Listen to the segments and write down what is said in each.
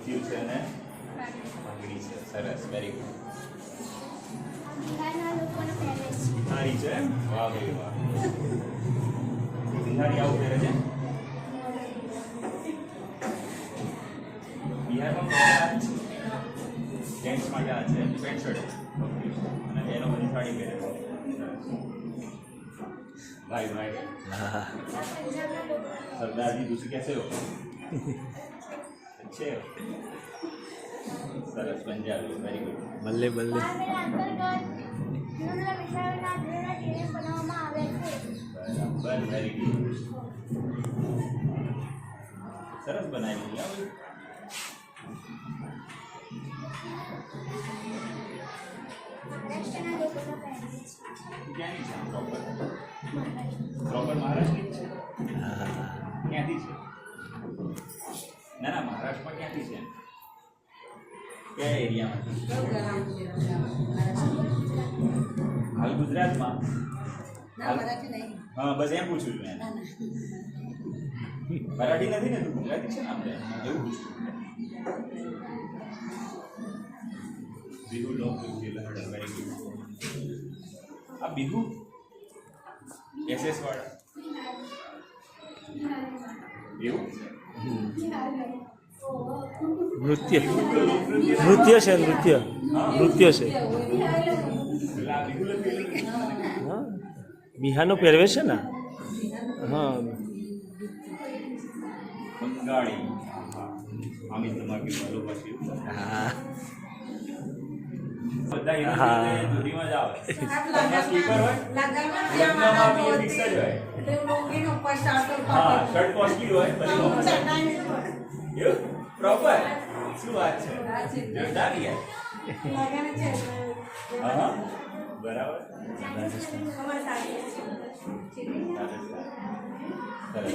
ધોતિયું છે અને પાઘડી છે. સરસ, વેરી ગુડ. બિહારી છે એમ? વાહ ભાઈ વાહ. બિહારી આવું પહેરે છે? બિહારમાં જેન્ટ્સ માટે આ છે પેન્ટ શર્ટ અને એનો બધી સાડી પહેરે છે. भाई भाई सरदार जी दूसरी कैसे हो? अच्छे हो? सरस पंजाबी वेरी गुड. बल्ले बल्ले बराबर वेरी गुड. सरस बनाई दिया. ક્યાંની છે પ્રોપર મહારાષ્ટ્રની છે? ક્યાંથી છે? ના ના મહારાષ્ટ્રમાં ક્યાંથી છે? કયા એરિયામાંથી? હાલ ગુજરાતમાં? હા બસ એમ પૂછું છું. મેં મરાઠી નથી ને? તું ગુજરાતી છે ને? આપણે એવું પૂછું. बिहू लोग वेरी गुड. अब बिहू एसएस वाला बिहू नृत्य नृत्य છે નૃત્ય નૃત્ય છે. હા બિહારનો પહેરવેશ છે ને. હા બંગાળી. અમિત તમારી બોલો પછી. હા બધા હીરો ધોતીમાં જ આવે. સ્લીપર હોય લગ્નમાં બી ફિક્સ જ હોય. હા શર્ટ કોસ્ટલી હોય બધી એવું પ્રોપર. શું વાત છે? જોરદાર યાર. હા બરાબર. સરસ.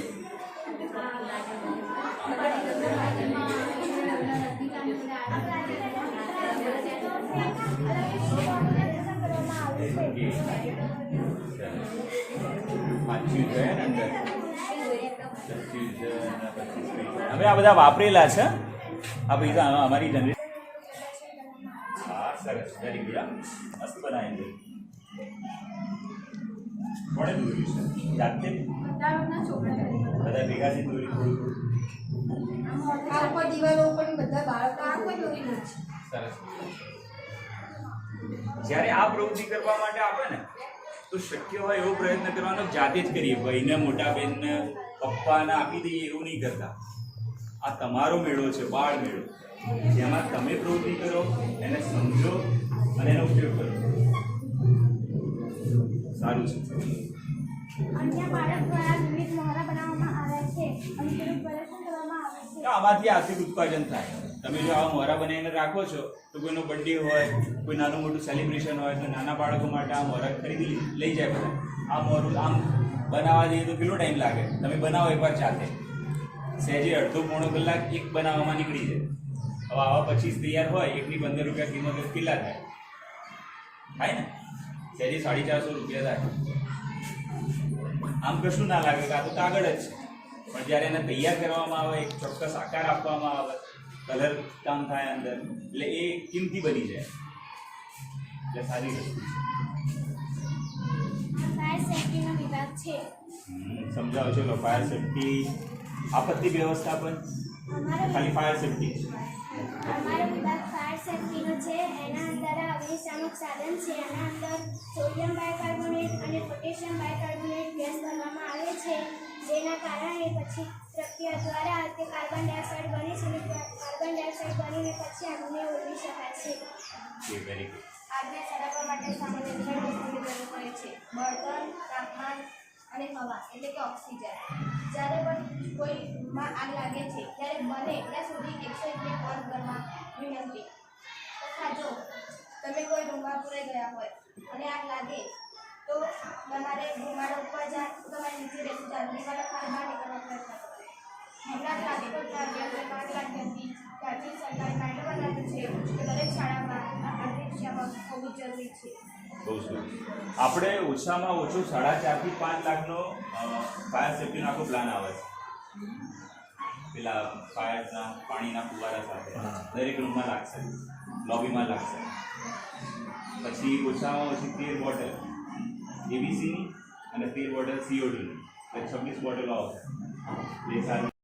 હવે આ બધા વાપરેલા છે. આ પૈસા અમારી જનરેશન. હા સરસ વેરી ગુડ. મસ્ત બનાવી દે. કોણે દોર્યું છે? જાતે બધા ભેગા થી દોરી થોડું થોડું. સરસ. જ્યારે આ પ્રવૃત્તિ કરવા માટે આવે ને તો શક્ય હોય એવો પ્રયત્ન કરવાનો જાતે જ કરીએ. ભાઈને મોટા બહેનને પપ્પાને આપી દઈએ એવું નહીં કરતા. આ તમારો મેળો છે, બાળ મેળો, જેમાં તમે પ્રવૃત્તિ કરો, એને સમજો અને એનો ઉપયોગ કરો. સારું છે. આમાંથી આર્થિક ઉત્પાદન થાય. તમે જો આવા મોરા બનાવીને રાખો છો તો કોઈનો બર્થડે હોય, કોઈ નાનું મોટું સેલિબ્રેશન હોય તો નાના બાળકો માટે આ મોરા ખરીદી લઈ જાય બધા. આ મોરું આમ બનાવવા જઈએ તો કેટલો ટાઈમ લાગે? તમે બનાવો એકવાર જાતે, સહેજે અડધો પોણો કલાક એક બનાવવામાં નીકળી જાય. હવે આવા 25 તૈયાર હોય, એકની 15 રૂપિયા કિંમત કેટલા થાય? થાય ને? સહેજે 450 રૂપિયા થાય. આમ કશું ના લાગે કે આ તો કાગળ જ છે. પણ જ્યારે એને તૈયાર કરવામાં આવે, એક ચોક્કસ આકાર આપવામાં આવે, કલર કામ થાય અંદર, એટલે એ કિંમતી બની જાય. એટલે સારી વસ્તુ છે. સમજાવો છો ફાયર સેફ્ટી, આપત્તિ વ્યવસ્થાપન, ખાલી ફાયર સેફ્ટી અમારો વિભાગ ફાયર સેફ્ટીનો છે. એના અંદર અગ્નિશામક સાધન છે. એના અંદર સોડિયમ બાયકાર્બોનેટ અને પોટેશિયમ બાયકાર્બોનેટ ગેસ ભરવામાં આવે છે, જેના કારણે પછી પ્રક્રિયા દ્વારા તે કાર્બન ડાયોક્સાઇડ બને છે અને કાર્બન ડાયોક્સાઇડ બનીને પછી આગને ઓળવી શકાય છે. Very good. આગને સળગવા માટે સામાન્ય રીતે વસ્તુની જરૂર પડે છે: બળતણ, તાપમાન અને હવા, એટલે કે ઓક્સિજન. જ્યારે પણ કોઈ રૂમમાં આગ લાગે છે ત્યારે બને ત્યાં સુધી 101 ઓન કરવા વિનંતી. તથા જો તમે કોઈ રૂમમાં પૂરાઈ ગયા હોય અને આગ લાગે તો તમારે ધુમાડો ઉપર જાય તો તમારે નીચે બેસી જવાનું, દીવાલો બહાર નીકળવાનો પ્રયત્ન કરો. હમણાં રાજકોટના અભ્યાસમાં આગ લાગી હતી ત્યારથી સરકારે કાયદો બનાવ્યો છે કે દરેક શાળામાં અગ્નિશામક હોવું જરૂરી છે. બહુ સરસ. આપણે ઓછામાં ઓછું 4.5 થી 5 લાખનો ફાયર સેફ્ટીનો આખો પ્લાન આવે છે. પેલા ફાયરના પાણીના ફુવારા સાથે હા. દરેક રૂમમાં લાગશે, લોબીમાં લાગશે. પછી ઓછામાં ઓછી 13 બોટલ એબીસીની અને 13 બોટલ CO2ની, એટલે 26 બોટલો આવશે. એ સારી